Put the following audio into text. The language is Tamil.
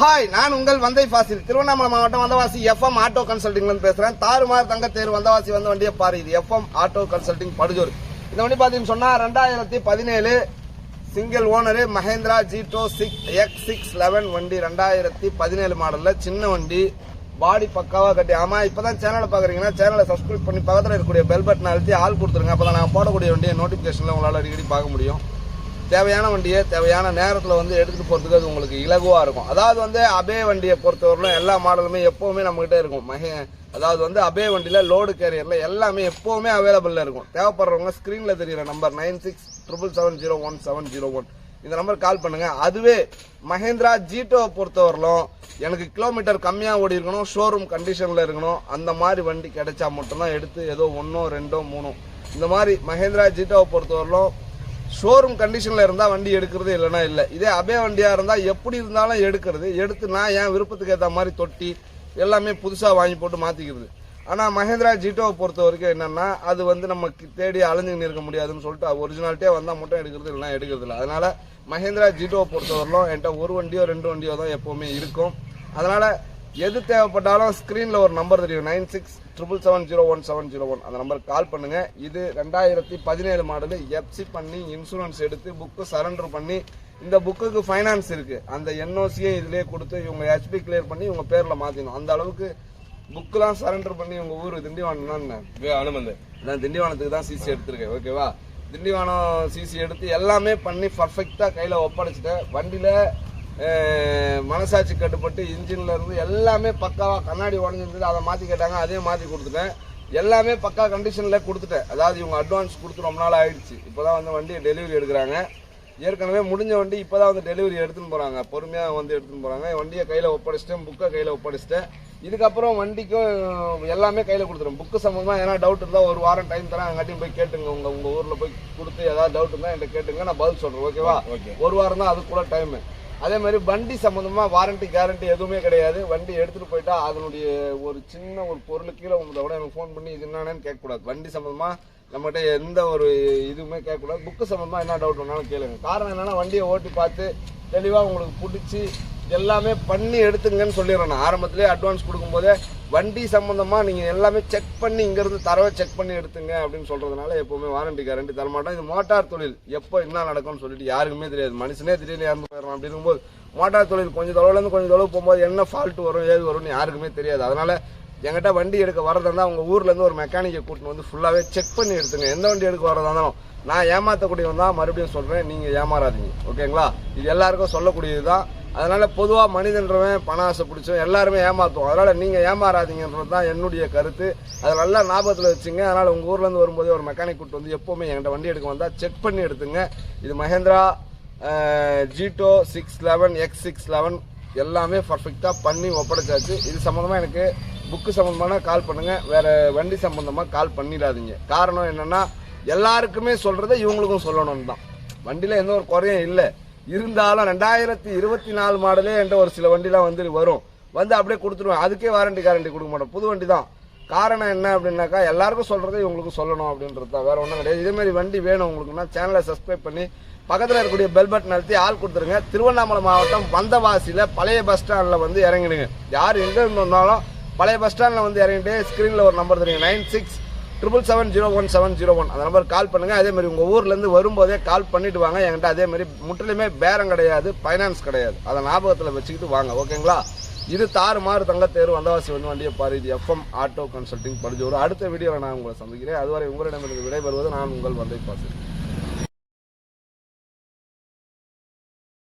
ஹாய், நான் உங்கள் வந்தை ஃபாசில், திருவண்ணாமலை மாவட்டம் வந்தவாசி எஃப்எம் ஆட்டோ கன்சல்டிங்ல பேசுறேன். தாறுமாறு தங்கத்தேர் வந்தவாசி வந்து வண்டியை பாரு. இது எஃப்எம் ஆட்டோ கன்சல்டிங் படுஜோர். இந்த வண்டி பாத்தீங்கன்னு சொன்னா 2017 single owner Mahindra Jeeto X611 வண்டி. 2017 மாடல்ல சின்ன வண்டி, பாடி பக்காவா கட்டி. ஆமா, இப்பதான் சேனலை பாக்குறீங்கன்னா சேனலை சப்ஸ்கிரைப் பண்ணி பக்கத்துல இருக்கக்கூடிய பெல் பட்டன் அழுத்தி ஆள் கொடுத்துருங்க. அப்பதான் நான் போடக்கூடிய வண்டியை நோட்டிபிகேஷன்ல உங்களால அடிக்கடி பார்க்க முடியும். தேவையான வண்டியை தேவையான நேரத்தில் வந்து எடுத்துகிட்டு போகிறதுக்கு அது உங்களுக்கு இலகுவாக இருக்கும். அதாவது வந்து அபே வண்டியை பொறுத்தவரையிலும் எல்லா மாடலுமே எப்போவுமே நம்மகிட்ட இருக்கும். அதாவது வந்து அபே வண்டியில் லோடு கேரியரில் எல்லாமே எப்போவுமே அவைலபிளில் இருக்கும். தேவைப்படுறவங்க ஸ்க்ரீனில் தெரிகிற நம்பர் 9677017101 இந்த நம்பர் கால் பண்ணுங்கள். அதுவே மஹேந்திரா ஜீட்டோவை பொறுத்தவரையிலும் எனக்கு கிலோமீட்டர் கம்மியாக ஓடி இருக்கணும், ஷோரூம் கண்டிஷனில் இருக்கணும். அந்த மாதிரி வண்டி கிடைச்சா மட்டும்தான் எடுத்து ஏதோ 1 2 3 இந்த மாதிரி மஹேந்திரா ஜீட்டோவை பொறுத்தவரையிலும் ஷோரூம் கண்டிஷன்ல இருந்தா வண்டி எடுக்கிறது, இல்லைன்னா இல்லை. இதே அபே வண்டியா இருந்தா எப்படி இருந்தாலும் எடுக்கிறது. எடுத்து நான் என் விருப்பத்துக்கு ஏற்ற மாதிரி தொட்டி எல்லாமே புதுசா வாங்கி போட்டு மாத்திக்கிறது. ஆனா மஹேந்திரா ஜீட்டோவை பொறுத்த வரைக்கும் என்னன்னா, அது வந்து நம்ம தேடி அலைஞ்சுன்னு இருக்க முடியாதுன்னு சொல்லிட்டு ஒரிஜினாலிட்டியா வந்தா மட்டும் எடுக்கிறது, இல்லைன்னா எடுக்கிறது இல்லை. அதனால மஹேந்திரா ஜீட்டோவை பொறுத்தவரையிலும் என்கிட்ட ஒரு வண்டியோ 2 வண்டியோ தான் எப்பவுமே இருக்கும். அதனால எது தேவைப்பட்டாலும் ஸ்கிரீன்ல ஒரு நம்பர் தெரியும், 9677017101 அந்த நம்பருக்கு கால் பண்ணுங்க. இது 2017 மாடலு. எப்சி பண்ணி இன்சூரன்ஸ் எடுத்து புக்கு சரண்டர் பண்ணி, இந்த புக்குக்கு ஃபைனான்ஸ் இருக்கு, அந்த என்ஓசியை இதுலயே கொடுத்து இவங்க ஹெச்பி கிளியர் பண்ணி இவங்க பேர்ல மாத்தினோம். அந்த அளவுக்கு புக்கெல்லாம் சரண்டர் பண்ணி உங்க ஊர் திண்டிவானம் அனுமதி நான் திண்டிவானத்துக்கு தான் சிசி எடுத்திருக்கேன். ஓகேவா, திண்டிவானம் சிசி எடுத்து எல்லாமே பண்ணி பர்ஃபெக்டா கையில ஒப்படைச்சிட்டேன். வண்டியில மனசாட்சி கட்டுப்பட்டு இன்ஜின்ல இருந்து எல்லாமே பக்காவா, கண்ணாடி உடஞ்சிருந்தது அதை மாத்தி கேட்டாங்க, அதே மாத்தி கொடுத்துட்டேன். எல்லாமே பக்கா கண்டிஷன்ல கொடுத்துட்டேன். அதாவது இவங்க அட்வான்ஸ் கொடுத்து ரொம்ப நாள் ஆயிடுச்சு. இப்பதான் வந்து வண்டியை டெலிவரி எடுக்கிறாங்க. ஏற்கனவே முடிஞ்ச வண்டி இப்பதான் வந்து டெலிவரி எடுத்துன்னு போறாங்க. பொறுமையா வந்து எடுத்துன்னு போறாங்க. வண்டியை கையில ஒப்படைச்சிட்டேன், புக்கை கையில ஒப்படைச்சிட்டேன். இதுக்கப்புறம் வண்டிக்கும் எல்லாமே கையில கொடுத்துரும். புக்கு சம்பந்தமா ஏன்னா டவுட் இருந்தா 1 வாரம் டைம் தரேன், அங்காட்டியும் போய் கேட்டுங்க. உங்க ஊர்ல போய் கொடுத்து ஏதாவது டவுட் இருந்தா என்கிட்ட கேட்டுங்க, நான் பதில் சொல்றேன். ஓகேவா, 1 வாரம் தான் அதுக்குள்ள டைம். அதே மாதிரி வண்டி சம்பந்தமா வாரண்டி கேரண்டி எதுவுமே கிடையாது. வண்டி எடுத்துட்டு போயிட்டா அதனுடைய ஒரு சின்ன ஒரு பொருள் கீழே உங்களை விட எனக்கு ஃபோன் பண்ணி இது என்னன்னு கேட்கக்கூடாது. வண்டி சம்பந்தமா நம்மகிட்ட எந்த ஒரு இதுவுமே கேட்கக்கூடாது. புக்கு சம்பந்தமா என்ன டவுட் வேணாலும் கேளுங்க. காரணம் என்னன்னா, வண்டியை ஓட்டி பார்த்து தெளிவா உங்களுக்கு பிடிச்சி எல்லாமே பண்ணி எடுத்துங்கன்னு சொல்லிடுறேன். நான் ஆரம்பத்திலே அட்வான்ஸ் கொடுக்கும்போதே வண்டி சம்பந்தமா நீங்க எல்லாமே செக் பண்ணி இங்கிருந்து தரவை செக் பண்ணி எடுத்துங்க அப்படின்னு சொல்றதுனால எப்பவுமே வாரண்டி கேரண்டி தரமாட்டோம். இது மோட்டார் தொழில், எப்போ என்ன நடக்கும்னு சொல்லிட்டு யாருக்குமே தெரியாது. மனுஷனே திடீர்னு இறந்து போயிடலாம். அப்படி இருக்கும்போது மோட்டார் தொழில் கொஞ்சம் தொலைவுல இருந்து கொஞ்சம் தொலைவு போகும்போது என்ன ஃபால்ட் வரும் ஏது வரும்னு யாருக்குமே தெரியாது. அதனால என்கிட்ட வண்டி எடுக்க வரதா உங்க ஊர்ல இருந்து ஒரு மெக்கானிக்கை கூட்டின்னு வந்து ஃபுல்லாவே செக் பண்ணி எடுத்துங்க. எந்த வண்டி எடுக்க வரதா இருந்தாலும் நான் ஏமாத்தக்கூடியவன் தான், மறுபடியும் சொல்றேன், நீங்க ஏமாறாதீங்க. ஓகேங்களா, இது எல்லாருக்கும் சொல்லக்கூடியதுதான். அதனால பொதுவா மனிதன்றவன் பண ஆசை பிடிச்சவன் எல்லாருமே ஏமாத்துவோம். அதனால நீங்க ஏமாறாதீங்கன்றது தான் என்னுடைய கருத்து. அதை நல்லா ஞாபகத்தில் வச்சுங்க. அதனால உங்க ஊர்ல இருந்து வரும்போதே ஒரு மெக்கானிக் கூட்டு வந்து எப்பவுமே என்கிட்ட வண்டி எடுக்க வந்தா செக் பண்ணி எடுத்துங்க. இது மஹேந்திரா ஜீட்டோ X611 எல்லாமே பர்ஃபெக்டா பண்ணி ஒப்படைச்சாச்சு. இது சம்பந்தமா எனக்கு புக்கு சம்பந்தமான கால் பண்ணுங்க, வேற வண்டி சம்பந்தமா கால் பண்ணிடாதீங்க. காரணம் என்னன்னா, எல்லாருக்குமே சொல்றதை இவங்களுக்கும் சொல்லணும்னு தான். வண்டியில எந்த ஒரு குறையும் இல்லை. இருந்தாலும் 2024 மாடலே என்ற ஒரு சில வண்டிலாம் வந்து வரும், வந்து அப்படியே கொடுத்துருவேன். அதுக்கே வாரண்டி கேரண்டி கொடுக்க மாட்டோம், புது வண்டி தான். காரணம் என்ன அப்படின்னாக்கா, எல்லாருக்கும் சொல்றதை இவங்களுக்கு சொல்லணும் அப்படின்றது தான், வேற ஒன்றும் கிடையாது. இதே மாதிரி வண்டி வேணும் உங்களுக்குன்னா சேனலை சப்ஸ்கிரைப் பண்ணி பக்கத்தில் இருக்கக்கூடிய பெல் பட்டன் அழுத்தி ஆள் கொடுத்துருங்க. திருவண்ணாமலை மாவட்டம் வந்தவாசியில பழைய பஸ் ஸ்டாண்ட்ல வந்து இறங்கிடுங்க. யார் எங்க இருந்தாலும் பழைய பஸ் ஸ்டாண்ட்ல வந்து இறங்கிட்டு ஸ்கிரீன்ல ஒரு நம்பர் தெரியும், 9677017101 அந்த நம்பர் கால் பண்ணுங்க. அதே மாதிரி உங்க ஊர்ல இருந்து வரும்போதே கால் பண்ணிட்டு வாங்க. என்கிட்ட அதே மாதிரி முற்றிலுமே பேரம் கிடையாது, பைனான்ஸ் கிடையாது. அதை ஞாபகத்தில் வச்சுக்கிட்டு வாங்க. ஓகேங்களா, இது தாறுமாறு தங்கத்தேர் வந்தவாசி வந்து வண்டியை பாரு. இது எஃப்எம் ஆட்டோ கன்சல்டிங் படுஜோர். அடுத்த வீடியோவில் நான் உங்களை சந்திக்கிறேன். அதுவரை உங்களிடமிருந்து விடைபெறுவது நான் உங்கள் வந்தை பாசி.